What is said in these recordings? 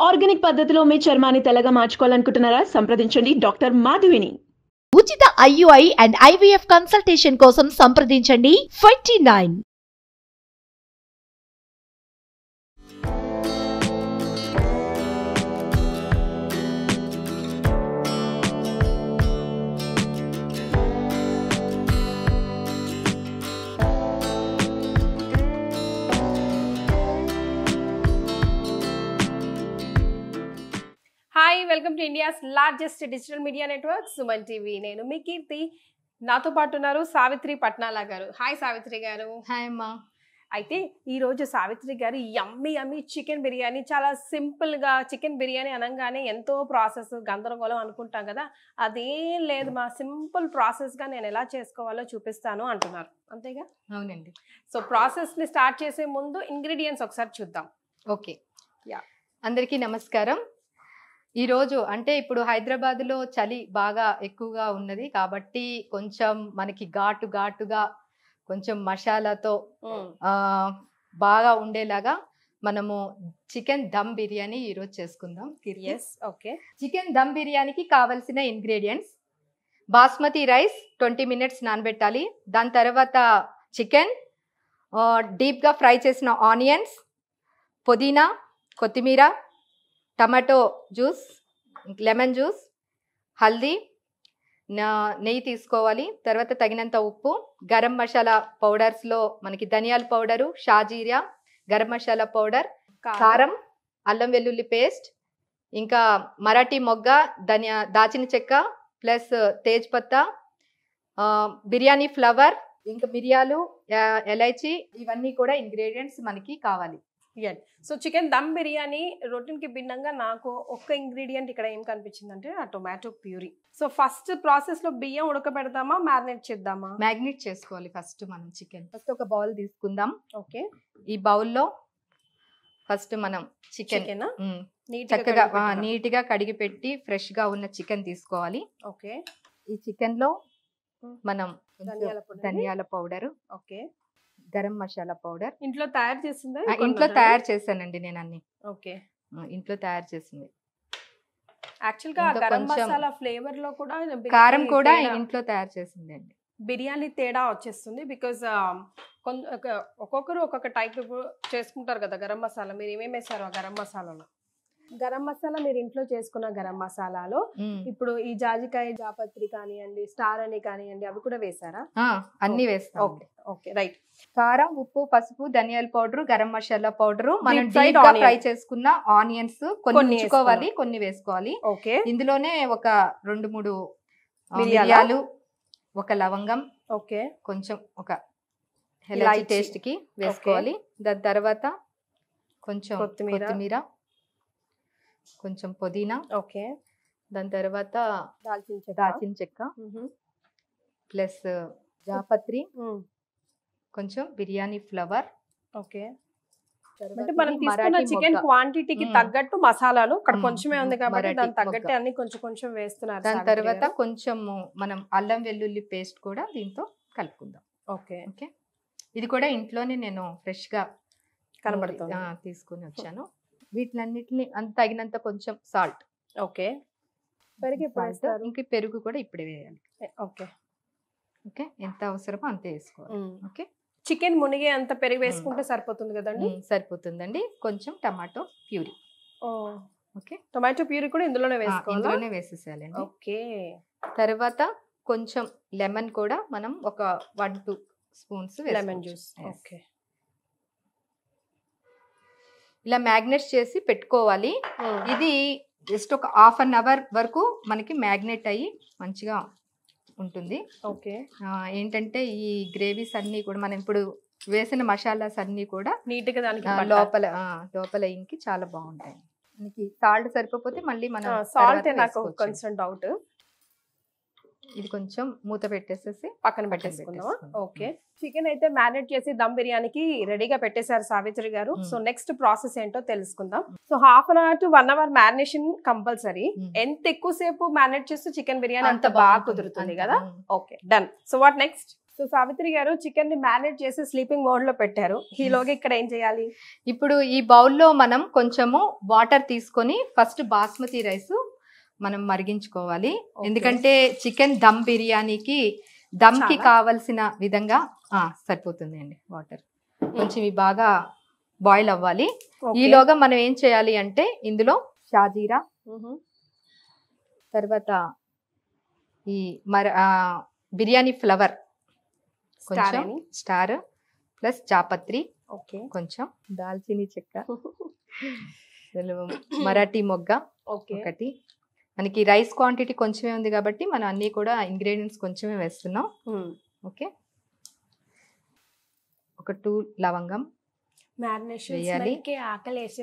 Organic పద్ధతిలో మీ చర్మాన్ని తెల్లగా మార్చుకోవాలనుకుంటున్నారా? సంప్రదించండి డాక్టర్ మాధవిని. ఉచిత IUI అండ్ IVF కన్సల్టేషన్ కోసం సంప్రదించండి 29. Hi, welcome to India's largest digital media network Suman TV. నేను మీ కీర్తి. నాతో పాటు ఉన్నారు సావిత్రి పట్నాల గారు. హాయ్ సావిత్రి గారు. హాయ్ అమ్మా. అయితే ఈరోజు సావిత్రి గారు యమ్మీ చికెన్ బిర్యానీ, చాలా సింపుల్గా చికెన్ బిర్యానీ అనగానే ఎంతో ప్రాసెస్ గందరగోళం అనుకుంటాం కదా, అదేం లేదు మా సింపుల్ ప్రాసెస్గా నేను ఎలా చేసుకోవాలో చూపిస్తాను అంటున్నారు, అంతేగా? అవునండి. సో ప్రాసెస్ని స్టార్ట్ చేసే ముందు ఇంగ్రీడియంట్స్ ఒకసారి చూద్దాం. ఓకే. యా, అందరికీ నమస్కారం. ఈరోజు అంటే ఇప్పుడు హైదరాబాద్లో చలి బాగా ఎక్కువగా ఉన్నది కాబట్టి కొంచెం మనకి ఘాటుగా కొంచెం మసాలాతో బాగా ఉండేలాగా మనము చికెన్ దమ్ బిర్యానీ ఈరోజు చేసుకుందాం. Yes, okay. చికెన్ దమ్ బిర్యానీకి కావలసిన ఇంగ్రీడియంట్స్: బాస్మతి రైస్ 20 minutes నానబెట్టాలి. దాని తర్వాత చికెన్, డీప్గా ఫ్రై చేసిన ఆనియన్స్, పుదీనా, కొత్తిమీర, tomato juice, lemon juice, haldi, నెయ్యి తీసుకోవాలి. తర్వాత తగినంత ఉప్పు, గరం మసాలా పౌడర్స్లో మనకి ధనియాల పౌడరు, షాజీరా, గరం మసాలా పౌడర్, కారం, అల్లం వెల్లుల్లి పేస్ట్, ఇంకా మరాఠీ మొగ్గ, దాచిన చెక్క ప్లస్ తేజ్పత్తా, బిర్యానీ ఫ్లవర్, ఇంకా మిరియాలు, ఎలైచి, ఇవన్నీ కూడా ఇంగ్రీడియంట్స్ మనకి కావాలి. సో చికెన్ దమ్ బిర్యానీ రొటీన్కి భిన్నంగా నాకు ఒక్క ఇంగ్రీడియంట్ ఇక్కడ ఏం కనిపించిందంటే ఆ టొమాటో ప్యూరీ. సో ఫస్ట్ ప్రాసెస్లో బియ్యం ఉడకబెడదామా, మ్యారినేట్ చేద్దామా? మ్యాగ్నేట్ చేసుకోవాలి ఫస్ట్ మనం చికెన్. ఫస్ట్ ఒక బౌల్ తీసుకుందాం. ఓకే. ఈ బౌల్లో ఫస్ట్ మనం చికెన్ చక్కగా నీట్గా కడిగి పెట్టి ఫ్రెష్గా ఉన్న చికెన్ తీసుకోవాలి. ఓకే. ఈ చికెన్లో మనం ధనియాల powder, okay, garam masala powder. ఇంట్లో తయారు చేసిందా? ఇంట్లో తయారు చేశానండి నేను అన్ని. ఓకే, ఇంట్లో తయారు చేసింది. యాక్చువల్గా గరం మసాలా ఫ్లేవర్ లో కూడా కారం కూడా ఇంట్లో తయారు చేసింది అండి. బిర్యానీ తేడా వచ్చేస్తుంది. బికాజ్ ఒక్కొక్కరు ఒక్కొక్క టైప్ చేసుకుంటారు కదా గరం మసాలా. మీరు ఏమేమి వేసారు ఆ గరం మసాలాలో? గరం మసాలా మీరు ఇంట్లో చేసుకున్న గరం మసాలాలో ఇప్పుడు ఈ జాజికాయ, జాపత్రి కానివ్వండి, స్టార్ అని కానివ్వండి, అవి కూడా వేసారా? అన్ని వేస్తాం. Okay, okay, right. కారం, ఉప్పు, పసుపు, ధనియాల పౌడర్, గరం మసాలా పౌడర్, మనం ఫ్రై చేసుకున్న ఆనియన్స్ కొన్ని ఉంచుకోవాలి, కొన్ని వేసుకోవాలి. ఓకే. ఇందులోనే ఒక 2-3 మిరియాలు, ఒక లవంగం, ఓకే, కొంచెం ఒక ఇలాచీ టేస్ట్ కి వేసుకోవాలి. దాని తర్వాత కొంచెం కొత్తిమీర, కొంచెం పుదీనా, ఓకే, దాని తర్వాత దాల్చిన చెక్క ప్లస్ జాపత్రి, కొంచెం బిర్యానీ ఫ్లవర్. ఓకే. అంటే మనం తీసుకున్న చికెన్ క్వాంటిటీకి తగ్గట్టు మసాలాలు ఇక్కడ కొంచెమే ఉంది కాబట్టి దానికి తగ్గట్టు అన్ని కొంచెం కొంచెం వేస్తున్నారు. దాని తర్వాత కొంచెం మనం అల్లం వెల్లుల్లి పేస్ట్ కూడా దీంతో కలుపుకుందాం. Okay, okay. ఇది కూడా ఇంట్లోనే నేను ఫ్రెష్ గా కనబడుతుంది తీసుకుని వచ్చాను. వీటిలన్నిటిని తగినంత కొంచెం సాల్ట్. ఓకే. పెరుగు ఇంకా పెరుగు కూడా ఇప్పుడే వేయాలి. Okay, okay. ఎంత అవసరమో అంతే వేసుకోవాలి. ఓకే. చికెన్ మునిగే అంత పెరుగు వేసుకుంటే సరిపోతుంది కదండి? సరిపోతుందండి. కొంచెం tomato puree. Okay. Tomato puree కూడా ఇందులోనే వేసుకోవాలి. ఇందులోనే వేసేసేయాలండి. ఓకే. తర్వాత కొంచెం లెమన్ కూడా మనం ఒక 1-2 స్పూన్స్ లెమన్ జ్యూస్. ఓకే. ఇలా మ్యాగ్నేట్ చేసి పెట్టుకోవాలి. ఇది జస్ట్ ఒక 1/2 hour వరకు మనకి మ్యాగ్నేట్ అయ్యి మంచిగా ఉంటుంది. ఓకే. ఏంటంటే ఈ గ్రేవీస్ అన్ని కూడా మనం ఇప్పుడు వేసిన మసాలాస్ అన్ని కూడా నీట్ గా దానికి లోపల ఇంకి చాలా బాగుంటాయి. మనకి సాల్ట్ సరిపోతే మళ్ళీ మనం సాల్ట్ నాకు కొంచెం డౌట్. ఇది కొంచెం మూత పెట్టేసేసి పక్కన పెట్టేసుకుందామా? ఓకే. చికెన్ అయితే మ్యారినేట్ చేసి దమ్ బిర్యానీకి రెడీగా పెట్టేశారు సావిత్రి గారు. సో నెక్స్ట్ ప్రాసెస్ ఏంటో తెలుసుకుందాం. So 1/2 hour to 1 hour marination compulsory. ఎంత ఎక్కువసేపు మ్యారినేట్ చేస్తే చికెన్ బిర్యానీ అంత బాగా కుదురుతుంది కదా. Okay, done. So what next? So Savitri గారు చికెన్ ని మ్యారినేట్ చేసి స్లీపింగ్ మోడ్ లో పెట్టారు. ఈలోగా ఇక్కడ ఏం చేయాలి? ఇప్పుడు ఈ బౌల్లో మనం కొంచెము వాటర్ తీసుకొని ఫస్ట్ బాస్మతి రైస్ మనం మరిగించుకోవాలి. ఎందుకంటే చికెన్ దమ్ బిర్యానీకి దమ్కి కావలసిన విధంగా సరిపోతుంది అండి వాటర్. కొంచెం ఇవి బాగా బాయిల్ అవ్వాలి. ఈలోగా మనం ఏం చేయాలి అంటే ఇందులో షాజీరా, తర్వాత ఈ బిర్యానీ ఫ్లవర్ కొంచెం, స్టార్ ప్లస్ జాపత్రి, కొంచెం దాల్చిని చెక్క, మరాఠీ మొగ్గ ఒకటి. మనకి రైస్ క్వాంటిటీ కొంచెమే ఉంది కాబట్టి మనం అన్ని కూడా ఇంగ్రీడియంట్స్ కొంచెమే వేస్తున్నాం. ఓకే, ఒక 2 లవంగం వేయాలి.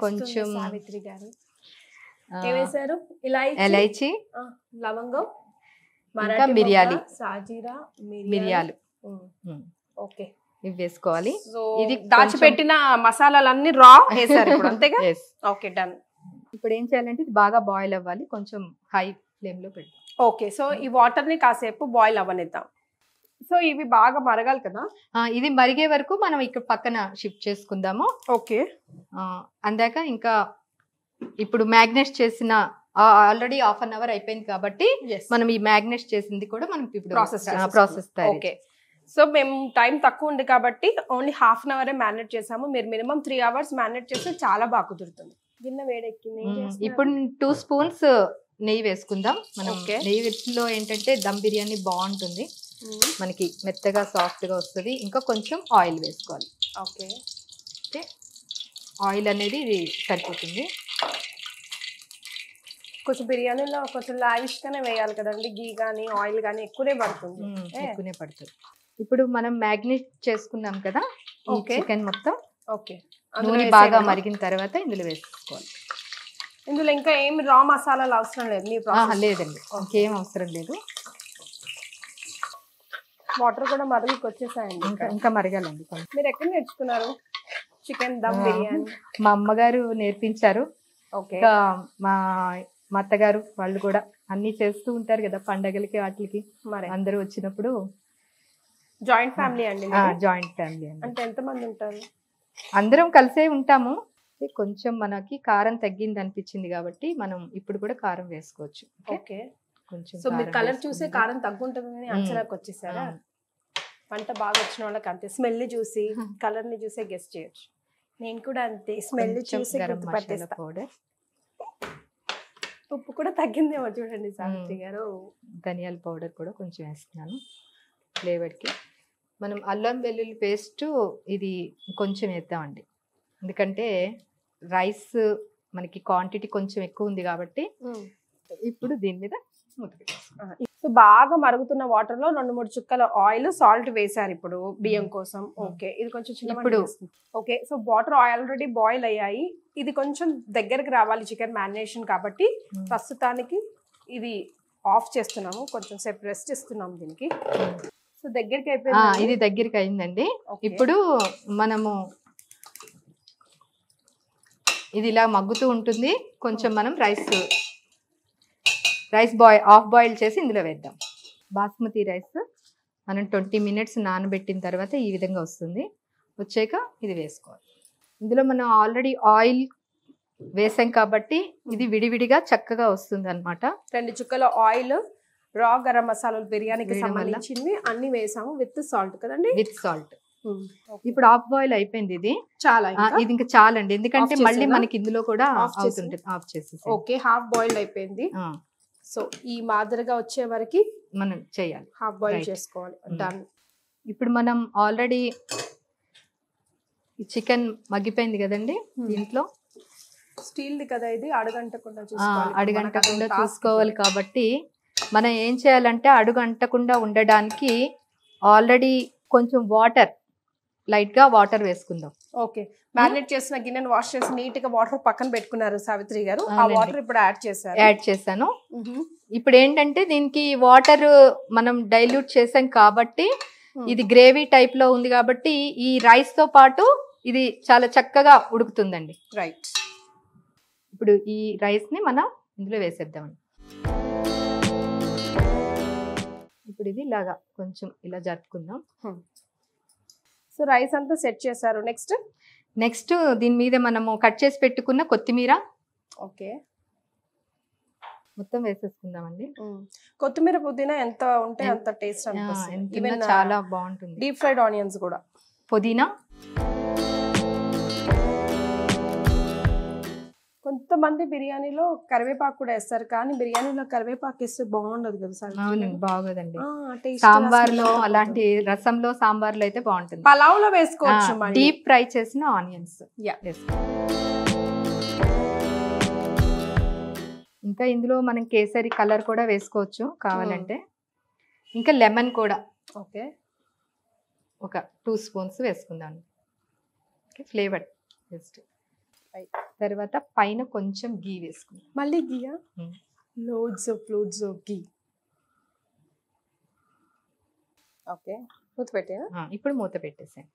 కొంచెం ఎలైచి, లవంగం, ఇంకా మిరియాలు, మిరియాలు. ఓకే, ఇవి వేసుకోవాలి. ఇది దాచిపెట్టిన మసాలాలన్నీ రా వేసారు ఇప్పుడు, అంతేగా? Okay, done. ఇప్పుడు ఏం చేయాలంటే ఇది బాగా బాయిల్ అవ్వాలి. కొంచెం హై ఫ్లేమ్ లో పెడతాం. ఓకే, సో ఈ వాటర్ ని కాసేపు బాయిల్ అవ్వనిద్దాం. సో ఇవి బాగా మరగాలి కదా? ఇది మరిగే వరకు మనం ఇక్కడ పక్కన షిఫ్ట్ చేసుకుందాము. ఓకే, అందాక ఇంకా ఇప్పుడు మ్యాగ్నేట్ చేసిన ఆల్రెడీ హాఫ్ అన్ అవర్ అయిపోయింది కాబట్టి మనం ఈ మ్యాగ్నేట్ చేసింది కూడా మనం ఇప్పుడు ప్రాసెస్. ఓకే, సో మేము టైం తక్కువ ఉంది కాబట్టి ఓన్లీ హాఫ్ అన్ అవరే మ్యారినేట్ చేసాము. మీరు మినిమం 3 hours మ్యారినేట్ చేస్తే చాలా బాగా కుదురుతుంది. గిన్నె వేడెక్కింది. ఇప్పుడు 2 spoons నెయ్యి వేసుకుందాం. మనం నెయ్యిలో ఏంటంటే దమ్ బిర్యానీ బాగుంటుంది, మనకి మెత్తగా సాఫ్ట్ గా వస్తుంది. ఇంకా కొంచెం ఆయిల్ వేసుకోవాలి. ఓకే, ఆయిల్ అనేది సరిపోతుంది. కొంచెం బిర్యానీలో కొంచెం లావిష్ గానే వేయాలి కదండి, గీ గానీ ఆయిల్ గానీ ఎక్కువనే పడుతుంది. ఎక్కువనే పడుతుంది. ఇప్పుడు మనం మ్యాగ్నేట్ చేసుకున్నాం కదా చికెన్ మొత్తం. ఓకే, నూనె బాగా మరిగిన తర్వాత ఇందులో వేసుకోవాలి. ఇందులో ఇంకా ఏమి రా మసాలాలు అవసరం లేదు? లేదండి, ఇంకేం అవసరం లేదు. వాటర్ కూడా మరుగుకి వచ్చేసాయండి. ఇంకా మరగాలండి. మీరు ఎక్కడ నేర్చుకున్నారు చికెన్ దమ్ బిర్యానీ? మా అమ్మగారు నేర్పించారు. ఇంకా మా అత్తగారు వాళ్ళు కూడా అన్ని చేస్తూ ఉంటారు కదా పండగలకి వాటికి. మరి అందరూ వచ్చినప్పుడు. జాయింట్ ఫ్యామిలీ అండి? జాయింట్ ఫ్యామిలీ అండి. అంటే ఎంత మంది ఉంటారు? అందరం కలిసే ఉంటాము. కొంచెం మనకి కారం తగ్గింది అనిపించింది కాబట్టి మనం ఇప్పుడు కూడా కారం వేసుకోవచ్చు. ఓకే, కొంచెం. సో మీరు కలర్ చూసే కారం తగ్గుంటుందని అంచనాకు వచ్చేసారా? వంట బాగా వచ్చిన వాళ్ళకి అంతే, స్మెల్ చూసి కలర్ ని చూసే గెస్ చేయొచ్చు. నేను కూడా అంతే, స్మెల్ చూసి గుర్తుపట్టేస్తా. ఉప్పు కూడా తగ్గిందేమో చూడండి సావిత్రి గారు. ధనియాల పౌడర్ కూడా కొంచెం వేస్తున్నాను ఫ్లేవర్కి. మనం అల్లం వెల్లుల్లి పేస్ట్ ఇది కొంచెం వేద్దామండి, ఎందుకంటే రైస్ మనకి క్వాంటిటీ కొంచెం ఎక్కువ ఉంది కాబట్టి. ఇప్పుడు దీని మీద సో బాగా మరుగుతున్న వాటర్ లో 2-3 చుక్కల ఆయిల్, సాల్ట్ వేసారు ఇప్పుడు బియ్యం కోసం. ఓకే, ఇది కొంచెం ఇప్పుడు. Okay, so water already boil అయ్యాయి. ఇది కొంచెం దగ్గరికి రావాలి చికెన్ మ్యారినేషన్ కాబట్టి ప్రస్తుతానికి ఇది ఆఫ్ చేస్తున్నాము. కొంచెం సేపు రెస్ట్ ఇస్తున్నాము దీనికి. సో దగ్గరికి అయిపోయింది. ఇది దగ్గరికి అయిందండి. ఇప్పుడు మనము ఇది ఇలా మగ్గుతూ ఉంటుంది. కొంచెం మనం రైస్ హాఫ్ బాయిల్ చేసి ఇందులో వేద్దాం. బాస్మతి రైస్ మనం 20 minutes నానబెట్టిన తర్వాత ఈ విధంగా వస్తుంది. వచ్చాక ఇది వేసుకోవాలి. ఇందులో మనం ఆల్రెడీ ఆయిల్ వేసాం కాబట్టి ఇది విడివిడిగా చక్కగా వస్తుంది అన్నమాట. 2 చుక్కల ఆయిల్, రా గరం మసాలాలు బిర్యానీకి సంబంధించినవి అన్ని వేసాము విత్ సాల్ట్ కదండి? With salt. ఇప్పుడు హాఫ్ బాయిల్ అయిపోయింది. ఇది చాలా, ఇది ఇంకా చాలండి, ఎందుకంటే మళ్ళీ మనకి ఇందులో కూడా అవుతుంటుంది. ఆఫ్ చేసి ఓకే, హాఫ్ బాయిల్ అయిపోయింది. సో ఈ మాదిరిగా వచ్చే వరకు మనం చేయాలి, హాఫ్ బాయిల్ చేసుకోవాలి. డన్. ఇప్పుడు మనం ఆల్రెడీ చికెన్ మగ్గిపోయింది కదండి. దీంట్లో స్టీల్ ది కదా ఇది, అడుగంటకుండా చూసుకోవాలి కాబట్టి మనం ఏం చేయాలంటే అడుగంటకుండా ఉండడానికి ఆల్రెడీ కొంచెం వాటర్, లైట్ గా వాటర్ వేసుకుందాం. ఓకే, మ్యారినేట్ చేసిన గిన్నెను వాష్ చేసి నీట్ గా వాటర్ పక్కన పెట్టుకున్నారు సావిత్రి గారు. ఆ వాటర్ ఇప్పుడు యాడ్ చేశాను. ఇప్పుడు ఏంటంటే దీనికి వాటర్ మనం డైల్యూట్ చేసాం కాబట్టి ఇది గ్రేవీ టైప్ లో ఉంది కాబట్టి ఈ రైస్ తో పాటు ఇది చాలా చక్కగా ఉడుకుతుందండి. రైట్. ఇప్పుడు ఈ రైస్ ని మనం ఇందులో వేసేద్దామండి. ఇప్పుడు ఇది ఇలాగా కొంచెం ఇలా జరుపుకుందాం. సో రైస్ అంతా సెట్ చేశారు. నెక్స్ట్ దీని మీద మనము కట్ చేసి పెట్టుకున్న కొత్తిమీర ఓకే మొత్తం వేసేసుకుందామండి. కొత్తిమీర పుదీనా ఎంత ఉంటే అంత టేస్ట్ అనిపిస్తుంది. ఈవెన్ చాలా బాగుంటుంది. డీప్ ఫ్రైడ్ ఆనియన్స్ కూడా, పుదీనా. కొంతమంది బిర్యానీలో కరివేపాకు కూడా వేస్తారు, కానీ బిర్యానీలో కరివేపాకు వేస్తే బాగుండదు కదా సార్. అవునండి, బాగోదండి. సాంబార్లో అలాంటి రసంలో సాంబార్లో అయితే బాగుంటుంది. పలావ్ లో వేసుకోవచ్చు. డీప్ ఫ్రై చేసిన ఆనియన్స్. ఇంకా ఇందులో మనం కేసరి కలర్ కూడా వేసుకోవచ్చు కావాలంటే. ఇంకా లెమన్ కూడా ఓకే ఒక 2 స్పూన్స్ వేసుకుందాం. Flavour just. తర్వాత పైన కొంచెం గీ వేసుకుందాం. మళ్ళీ గీయా, లోడ్స్ గీ. ఓకే మూత పెట్టేనా? ఇప్పుడు మూత పెట్టేసాను.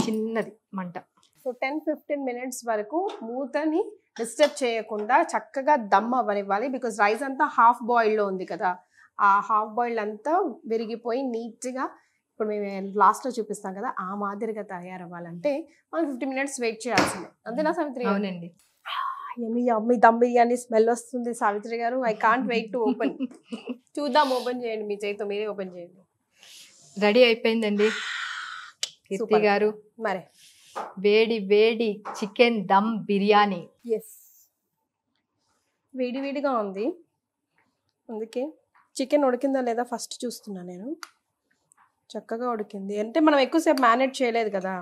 చిన్నది మంట. సో 10-15 minutes వరకు మూతని డిస్టర్బ్ చేయకుండా చక్కగా దమ్ అవ్వనివ్వాలి. బికాజ్ రైస్ అంతా హాఫ్ బాయిల్డ్లో ఉంది కదా, ఆ హాఫ్ బాయిల్డ్ అంతా విరిగిపోయి నీట్గా ఇప్పుడు మేము లాస్ట్లో చూపిస్తాం కదా ఆ మాదిరిగా తయారవ్వాలంటే మనం 15 minutes వెయిట్ చేయాల్సిందే. అంతేనా సావిత్రి? అవునండి. యమ్మీ దమ్ బిర్యానీ స్మెల్ వస్తుంది సావిత్రి గారు. I can't wait to open. చూద్దాం, ఓపెన్ చేయండి మీ చేతితో, మీరే ఓపెన్ చేయండి. రెడీ అయిపోయిందండి కీర్తి గారు. మరి వేడి వేడి చికెన్ దమ్ బిర్యానీ. ఎస్, వేడి వేడిగా ఉంది, అందుకే చికెన్ ఉడికిందా లేదా ఫస్ట్ చూస్తున్నా నేను. చక్కగా ఉడికింది అంటే మనం ఎక్కువసేపు మ్యారినేట్ చేయలేదు కదా.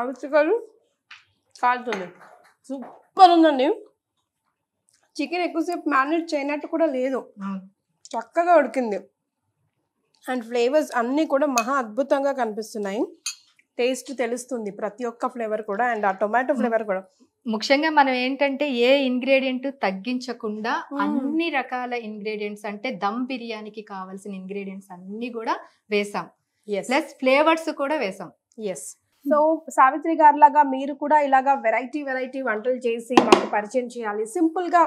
అవిచికలు కాలుతుంది, సూపర్ ఉందండి. చికెన్ ఎక్కువసేపు మ్యారినేట్ చేయనట్టు కూడా లేదు, చక్కగా ఉడికింది. అండ్ ఫ్లేవర్స్ అన్నీ కూడా మహా అద్భుతంగా కనిపిస్తున్నాయి. టేస్ట్ తెలుస్తుంది ప్రతి ఒక్క ఫ్లేవర్ కూడా, అండ్ ఆ టొమాటో ఫ్లేవర్ కూడా. ముఖ్యంగా మనం ఏంటంటే ఏ ఇంగ్రీడియంట్ తగ్గించకుండా అన్ని రకాల ఇంగ్రీడియంట్స్ అంటే దమ్ బిర్యానీకి కావాల్సిన ఇంగ్రీడియంట్స్ అన్ని కూడా వేసాం. ప్లస్ ఫ్లేవర్స్ కూడా వేసాం. ఎస్. సో సావిత్రి గారి లాగా మీరు కూడా ఇలాగా వెరైటీ వంటలు చేసి మాకు పరిచయం చేయాలి. సింపుల్ గా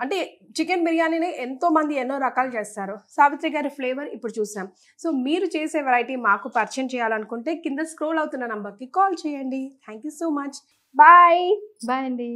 అంటే చికెన్ బిర్యానీని ఎంతో మంది ఎన్నో రకాలు చేస్తారు. సావిత్రి గారి ఫ్లేవర్ ఇప్పుడు చూసాం. సో మీరు చేసే వెరైటీ మాకు పరిచయం చేయాలనుకుంటే కింద స్క్రోల్ అవుతున్న నంబర్కి కాల్ చేయండి. Thank you so much. Bye bye అండి.